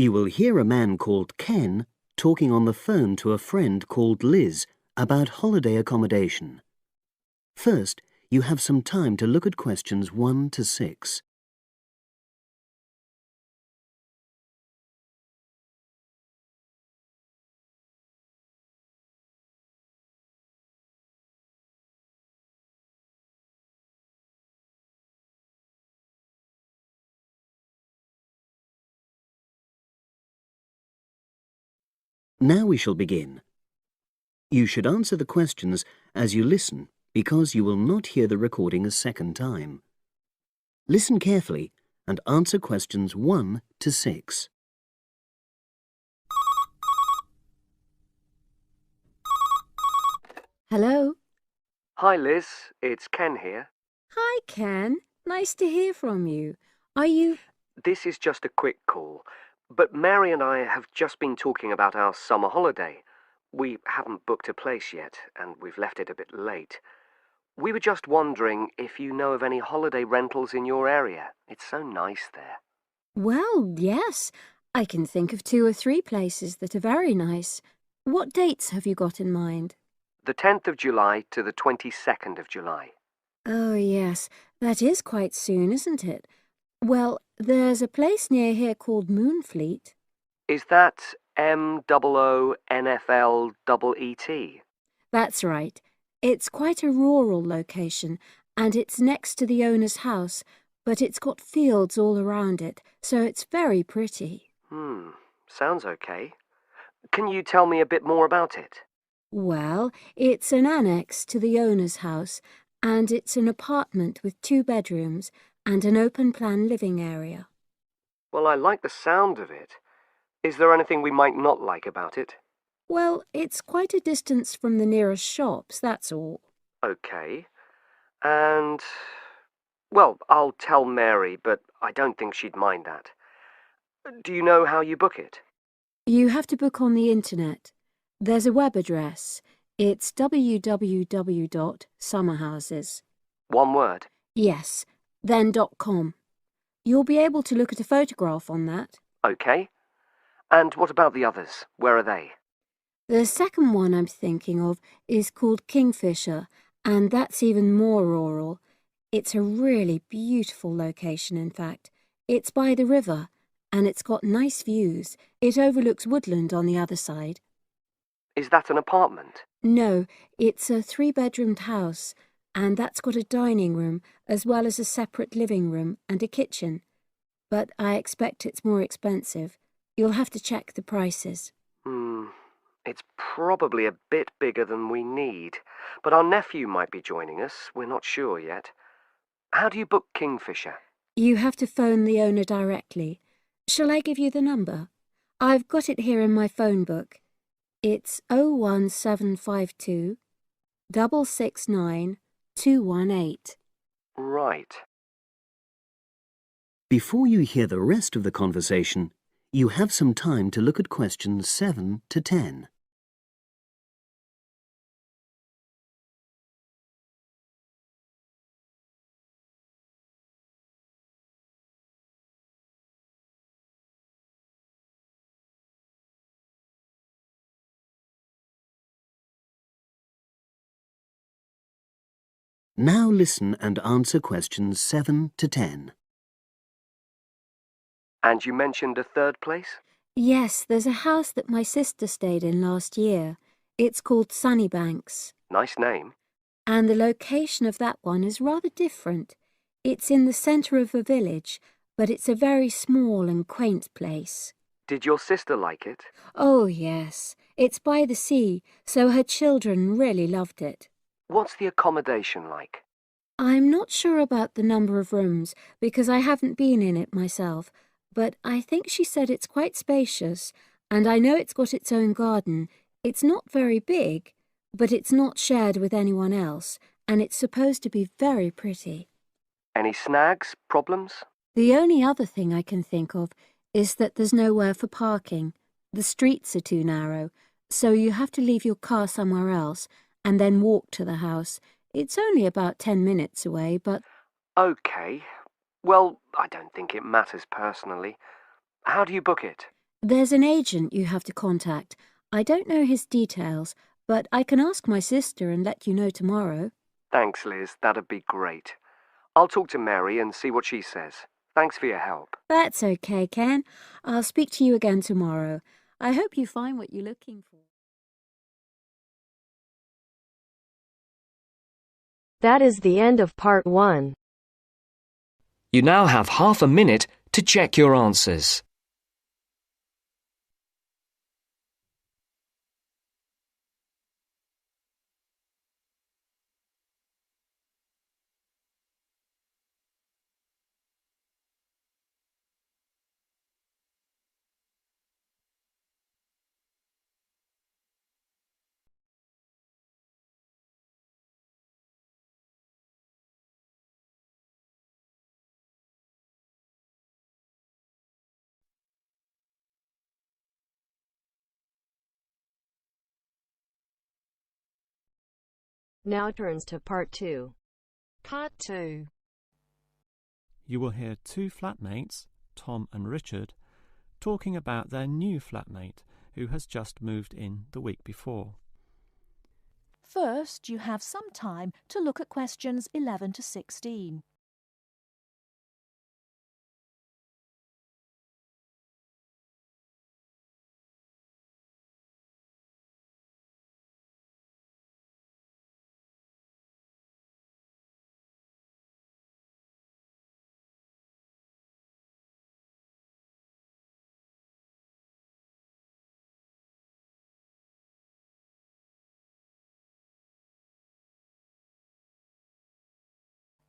You will hear a man called Ken talking on the phone to a friend called Liz about holiday accommodation. First, you have some time to look at questions 1 to 6. Now we shall begin. You should answer the questions as you listen because you will not hear the recording a second time. Listen carefully and answer questions 1 to 6. Hello. Hi Liz, it's Ken here. Hi, Ken. Nice to hear from you. Are you... This is just a quick call, but Mary and I have just been talking about our summer holiday. We haven't booked a place yet, and we've left it a bit late. We were just wondering if you know of any holiday rentals in your area. It's so nice there. Well, yes. I can think of 2 or 3 places that are very nice. What dates have you got in mind? The 10th of July to the 22nd of July. Oh, yes. That is quite soon, isn't it? Well, there's a place near here called Moonfleet. Is that MOONFLEET? That's right. It's quite a rural location, and it's next to the owner's house, but it's got fields all around it, so it's very pretty. Sounds okay. Can you tell me a bit more about it? Well, it's an annex to the owner's house, and it's an apartment with 2 bedrooms and an open-plan living area. Well, I like the sound of it. Is there anything we might not like about it? Well, it's quite a distance from the nearest shops, that's all. Okay. And... well, I'll tell Mary, but I don't think she'd mind that. Do you know how you book it? You have to book on the internet. There's a web address. It's www.summerhouses. One word? Yes, then .com. You'll be able to look at a photograph on that. Okay. And what about the others? Where are they? The second one I'm thinking of is called Kingfisher, and that's even more rural. It's a really beautiful location, in fact. It's by the river, and it's got nice views. It overlooks woodland on the other side. Is that an apartment? No, it's a 3-bedroomed house, and that's got a dining room as well as a separate living room and a kitchen. But I expect it's more expensive. You'll have to check the prices. It's probably a bit bigger than we need, but our nephew might be joining us. We're not sure yet. How do you book Kingfisher? You have to phone the owner directly. Shall I give you the number? I've got it here in my phone book. It's 01752 669 218. Right. Before you hear the rest of the conversation, you have some time to look at questions 7 to 10. Now listen and answer questions 7 to 10. And you mentioned a third place? Yes, there's a house that my sister stayed in last year. It's called Sunnybanks. Nice name. And the location of that one is rather different. It's in the centre of a village, but it's a very small and quaint place. Did your sister like it? Oh, yes. It's by the sea, so her children really loved it. What's the accommodation like? I'm not sure about the number of rooms, because I haven't been in it myself, but I think she said it's quite spacious, and I know it's got its own garden. It's not very big, but it's not shared with anyone else, and it's supposed to be very pretty. Any snags? Problems? The only other thing I can think of is that there's nowhere for parking. The streets are too narrow, so you have to leave your car somewhere else and then walk to the house. It's only about 10 minutes away, but... Okay. Well, I don't think it matters personally. How do you book it? There's an agent you have to contact. I don't know his details, but I can ask my sister and let you know tomorrow. Thanks, Liz. That'd be great. I'll talk to Mary and see what she says. Thanks for your help. That's okay, Ken. I'll speak to you again tomorrow. I hope you find what you're looking for. That is the end of part 1. You now have half a minute to check your answers. Now turns to part 2. Part 2. You will hear two flatmates, Tom and Richard, talking about their new flatmate who has just moved in the week before. First, you have some time to look at questions 11 to 16.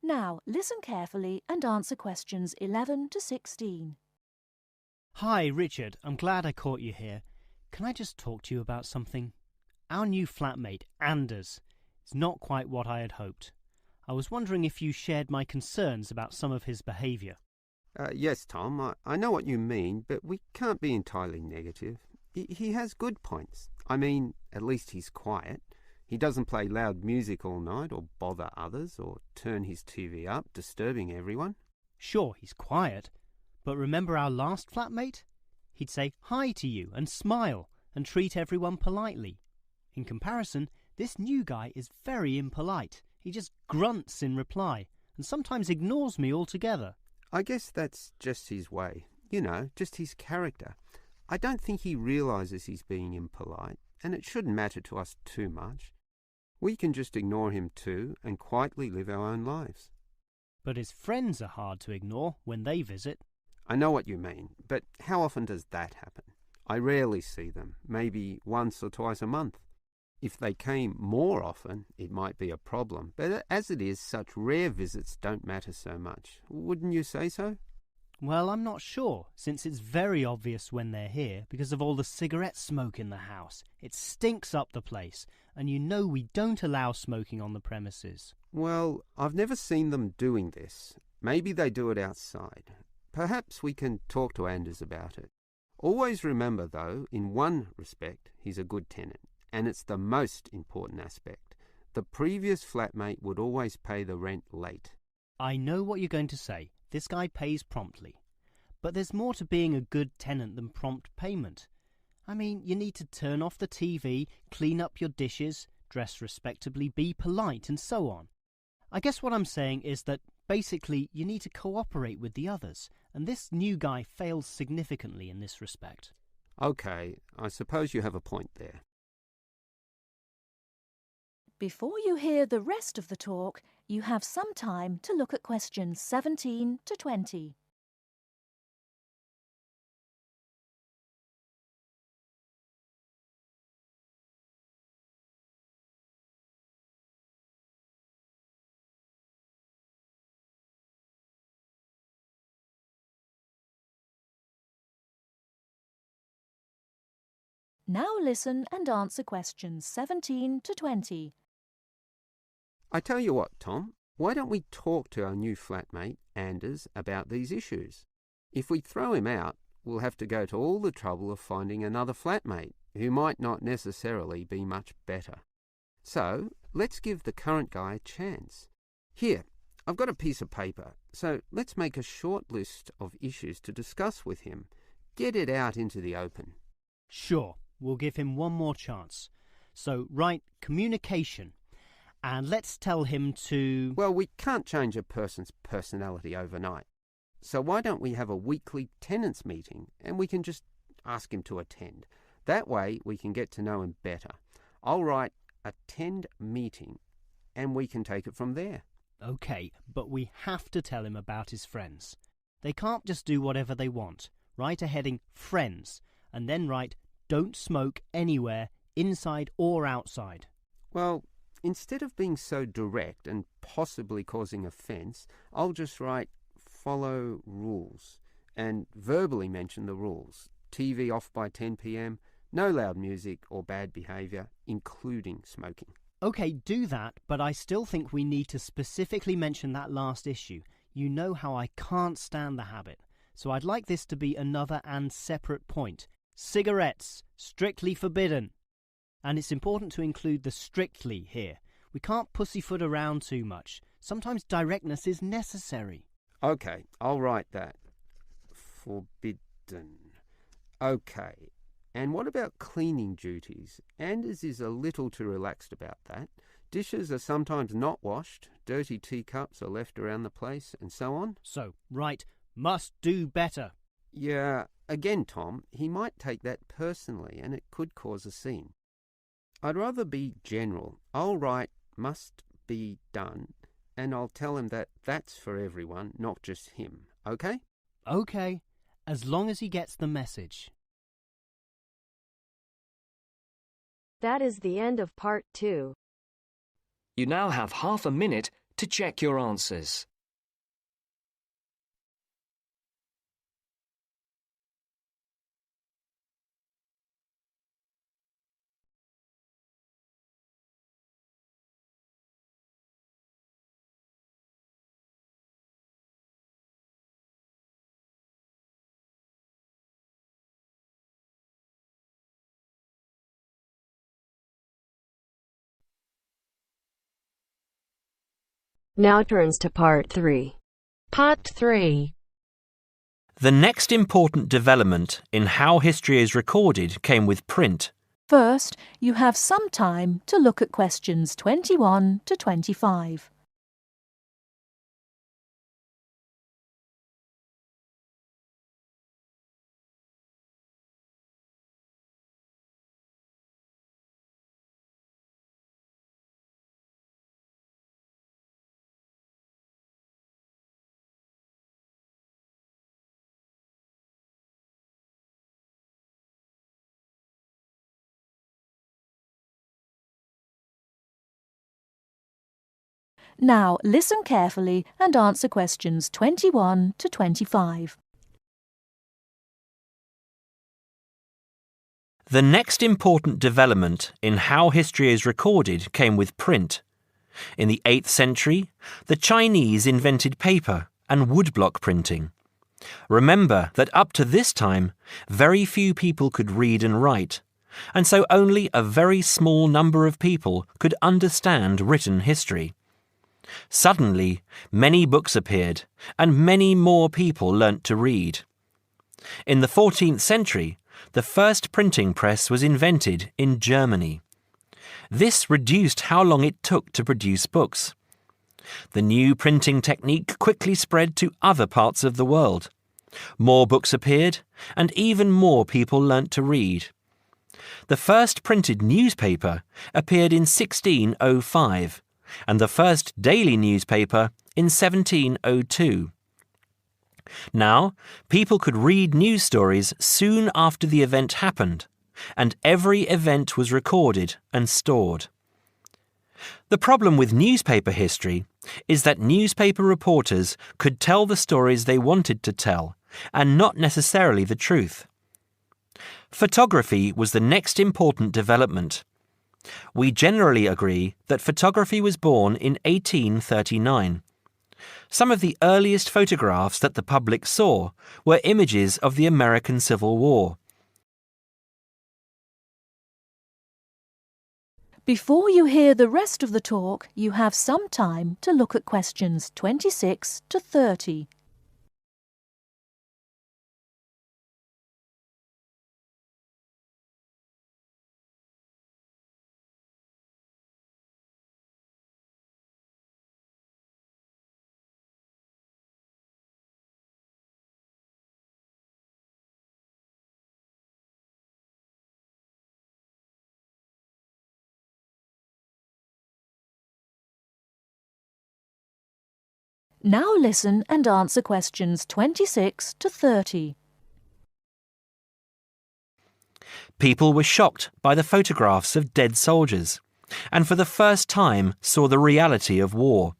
Now, listen carefully and answer questions 11 to 16. Hi, Richard. I'm glad I caught you here. Can I just talk to you about something? Our new flatmate, Anders, is not quite what I had hoped. I was wondering if you shared my concerns about some of his behaviour. Yes, Tom, I know what you mean, but we can't be entirely negative. He has good points. I mean, at least he's quiet. He doesn't play loud music all night or bother others or turn his TV up, disturbing everyone. Sure, he's quiet, but remember our last flatmate? He'd say hi to you and smile and treat everyone politely. In comparison, this new guy is very impolite. He just grunts in reply and sometimes ignores me altogether. I guess that's just his way, just his character. I don't think he realises he's being impolite, and it shouldn't matter to us too much. We can just ignore him too and quietly live our own lives. But his friends are hard to ignore when they visit. I know what you mean, but how often does that happen? I rarely see them, maybe once or twice a month. If they came more often, it might be a problem, but as it is, such rare visits don't matter so much. Wouldn't you say so? Well, I'm not sure, since it's very obvious when they're here because of all the cigarette smoke in the house. It stinks up the place, and you know we don't allow smoking on the premises. Well, I've never seen them doing this. Maybe they do it outside. Perhaps we can talk to Anders about it. Always remember, though, in one respect, he's a good tenant, and it's the most important aspect. The previous flatmate would always pay the rent late. I know what you're going to say. This guy pays promptly. But there's more to being a good tenant than prompt payment. I mean, you need to turn off the TV, clean up your dishes, dress respectably, be polite, and so on. I guess what I'm saying is that basically you need to cooperate with the others, and this new guy fails significantly in this respect. Okay, I suppose you have a point there. Before you hear the rest of the talk, you have some time to look at questions 17 to 20. Now listen and answer questions 17 to 20. I tell you what, Tom, why don't we talk to our new flatmate, Anders, about these issues? If we throw him out, we'll have to go to all the trouble of finding another flatmate, who might not necessarily be much better. So, let's give the current guy a chance. Here, I've got a piece of paper, so let's make a short list of issues to discuss with him. Get it out into the open. Sure, we'll give him one more chance. So write communication, and let's tell him to... Well, we can't change a person's personality overnight. So why don't we have a weekly tenants meeting and we can just ask him to attend. That way we can get to know him better. I'll write attend meeting and we can take it from there. OK, but we have to tell him about his friends. They can't just do whatever they want. Write a heading friends and then write don't smoke anywhere, inside or outside. Well, instead of being so direct and possibly causing offence, I'll just write follow rules and verbally mention the rules. TV off by 10 p.m, no loud music or bad behaviour, including smoking. OK, do that, but I still think we need to specifically mention that last issue. You know how I can't stand the habit, so I'd like this to be another and separate point. Cigarettes, strictly forbidden. And it's important to include the strictly here. We can't pussyfoot around too much. Sometimes directness is necessary. OK, I'll write that. Forbidden. OK, and what about cleaning duties? Anders is a little too relaxed about that. Dishes are sometimes not washed, dirty teacups are left around the place, and so on. So, write, must do better. Yeah, again, Tom, he might take that personally and it could cause a scene. I'd rather be general. I'll write must be done and I'll tell him that that's for everyone, not just him. OK? OK, as long as he gets the message. That is the end of part 2. You now have half a minute to check your answers. Now turns to part 3. Part 3. The next important development in how history is recorded came with print. First, you have some time to look at questions 21 to 25. Now listen carefully and answer questions 21 to 25. The next important development in how history is recorded came with print. In the 8th century, the Chinese invented paper and woodblock printing. Remember that up to this time, very few people could read and write, and so only a very small number of people could understand written history. Suddenly, many books appeared, and many more people learnt to read. In the 14th century, the first printing press was invented in Germany. This reduced how long it took to produce books. The new printing technique quickly spread to other parts of the world. More books appeared, and even more people learnt to read. The first printed newspaper appeared in 1605, and the first daily newspaper in 1702. Now, people could read news stories soon after the event happened, and every event was recorded and stored. The problem with newspaper history is that newspaper reporters could tell the stories they wanted to tell, and not necessarily the truth. Photography was the next important development. We generally agree that photography was born in 1839. Some of the earliest photographs that the public saw were images of the American Civil War. Before you hear the rest of the talk, you have some time to look at questions 26 to 30. Now listen and answer questions 26 to 30. People were shocked by the photographs of dead soldiers, and for the first time saw the reality of war.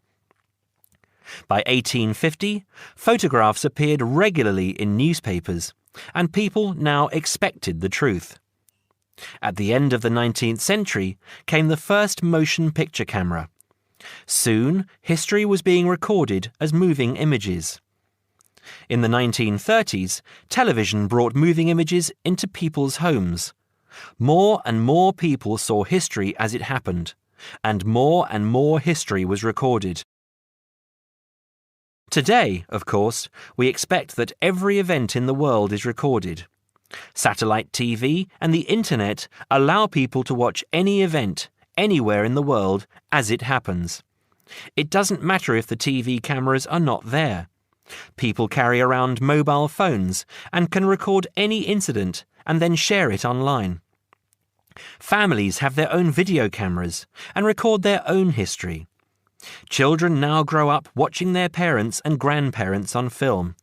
By 1850, photographs appeared regularly in newspapers, and people now expected the truth. At the end of the 19th century came the first motion picture camera. Soon, history was being recorded as moving images. In the 1930s, television brought moving images into people's homes. More and more people saw history as it happened, and more history was recorded. Today, of course, we expect that every event in the world is recorded. Satellite TV and the Internet allow people to watch any event, anywhere in the world, as it happens. It doesn't matter if the TV cameras are not there. People carry around mobile phones and can record any incident and then share it online. Families have their own video cameras and record their own history. Children now grow up watching their parents and grandparents on film.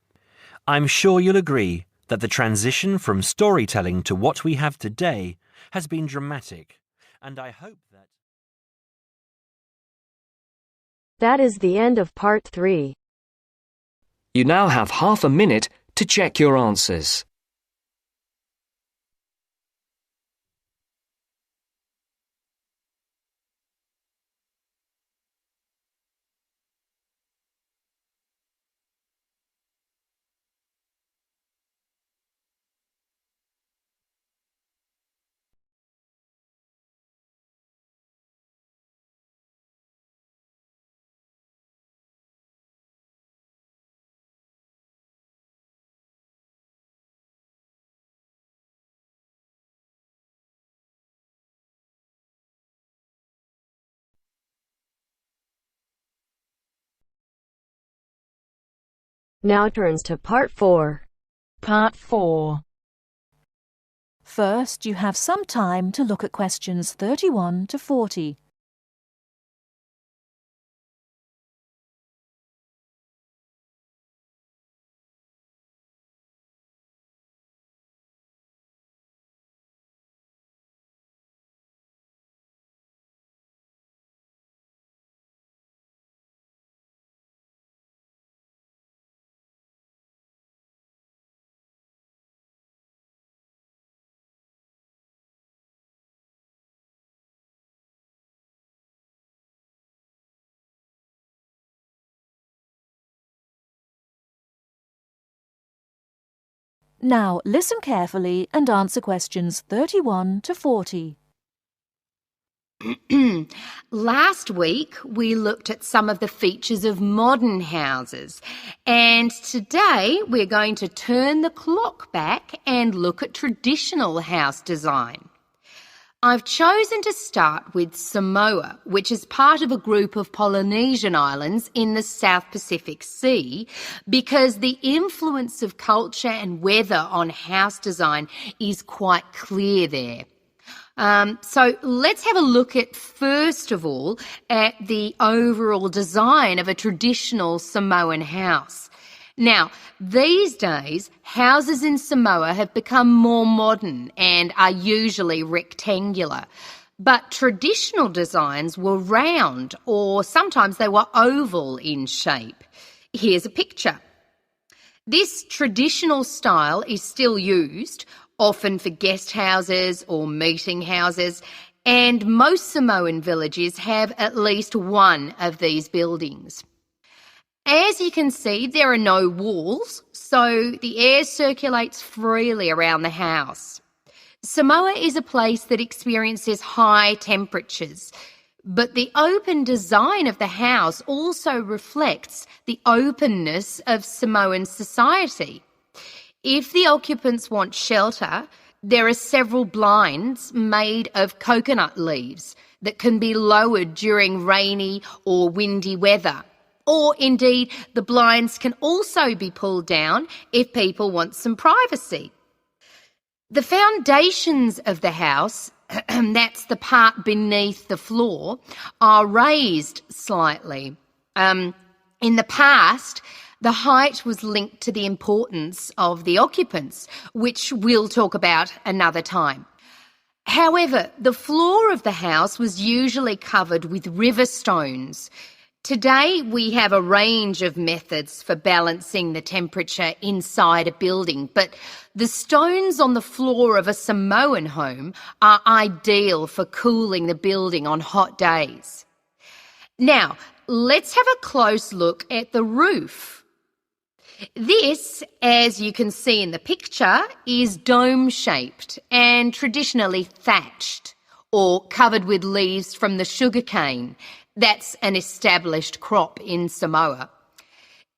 I'm sure you'll agree that the transition from storytelling to what we have today has been dramatic, and I hope that... That is the end of part 3. You now have half a minute to check your answers. Now turns to part 4. Part 4. First, you have some time to look at questions 31 to 40. Now listen carefully and answer questions 31 to 40. Last week we looked at some of the features of modern houses, and today we're going to turn the clock back and look at traditional house design. I've chosen to start with Samoa, which is part of a group of Polynesian islands in the South Pacific Sea, because the influence of culture and weather on house design is quite clear there. So let's have a look at, first of all, at the overall design of a traditional Samoan house. Now, these days, houses in Samoa have become more modern and are usually rectangular. But traditional designs were round, or sometimes they were oval in shape. Here's a picture. This traditional style is still used, often for guest houses or meeting houses, and most Samoan villages have at least one of these buildings. As you can see, there are no walls, so the air circulates freely around the house. Samoa is a place that experiences high temperatures, but the open design of the house also reflects the openness of Samoan society. If the occupants want shelter, there are several blinds made of coconut leaves that can be lowered during rainy or windy weather. Or indeed, the blinds can also be pulled down if people want some privacy. The foundations of the house, that's the part beneath the floor, are raised slightly. In the past, the height was linked to the importance of the occupants, which we'll talk about another time. However, the floor of the house was usually covered with river stones. Today, we have a range of methods for balancing the temperature inside a building, but the stones on the floor of a Samoan home are ideal for cooling the building on hot days. Now, let's have a close look at the roof. This, as you can see in the picture, is dome-shaped and traditionally thatched or covered with leaves from the sugarcane. That's an established crop in Samoa.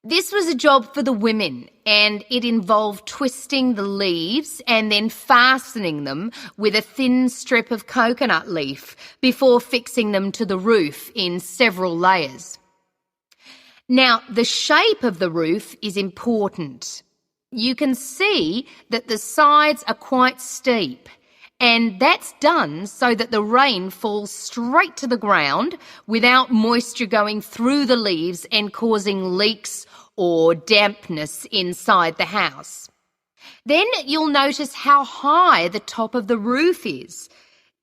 This was a job for the women, and it involved twisting the leaves and then fastening them with a thin strip of coconut leaf before fixing them to the roof in several layers. Now, the shape of the roof is important. You can see that the sides are quite steep, and that's done so that the rain falls straight to the ground without moisture going through the leaves and causing leaks or dampness inside the house. Then you'll notice how high the top of the roof is.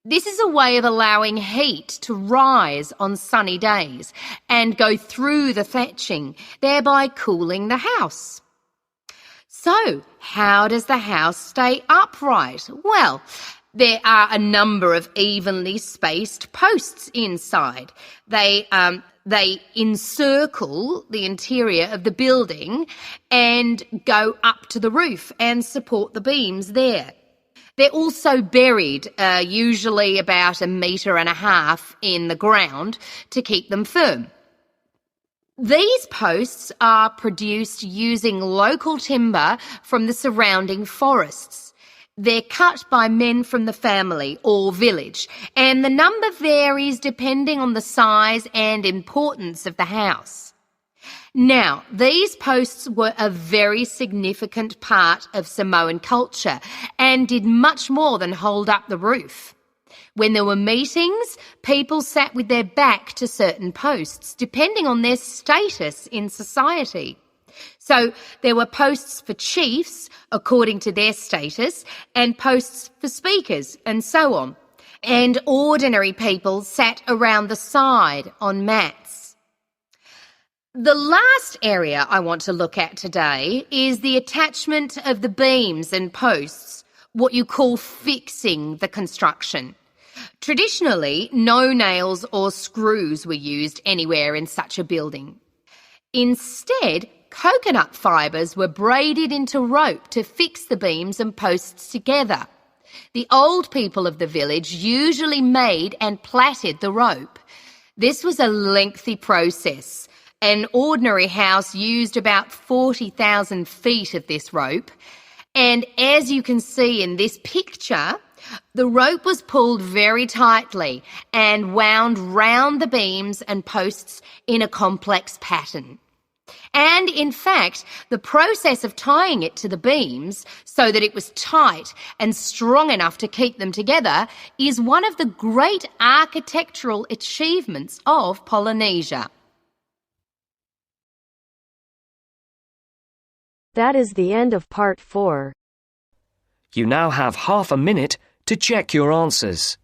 This is a way of allowing heat to rise on sunny days and go through the thatching, thereby cooling the house. So, how does the house stay upright? Well, there are a number of evenly spaced posts inside. They encircle the interior of the building and go up to the roof and support the beams there. They're also buried, usually about 1.5 meters in the ground to keep them firm. These posts are produced using local timber from the surrounding forests. They're cut by men from the family or village, and the number varies depending on the size and importance of the house. Now, these posts were a very significant part of Samoan culture and did much more than hold up the roof. When there were meetings, people sat with their back to certain posts, depending on their status in society. So there were posts for chiefs, according to their status, and posts for speakers, and so on. And ordinary people sat around the side on mats. The last area I want to look at today is the attachment of the beams and posts, what you call fixing the construction. Traditionally, no nails or screws were used anywhere in such a building. Instead, coconut fibres were braided into rope to fix the beams and posts together. The old people of the village usually made and plaited the rope. This was a lengthy process. An ordinary house used about 40,000 feet of this rope. And as you can see in this picture, the rope was pulled very tightly and wound round the beams and posts in a complex pattern. And in fact, the process of tying it to the beams so that it was tight and strong enough to keep them together is one of the great architectural achievements of Polynesia. That is the end of part 4. You now have half a minute to check your answers.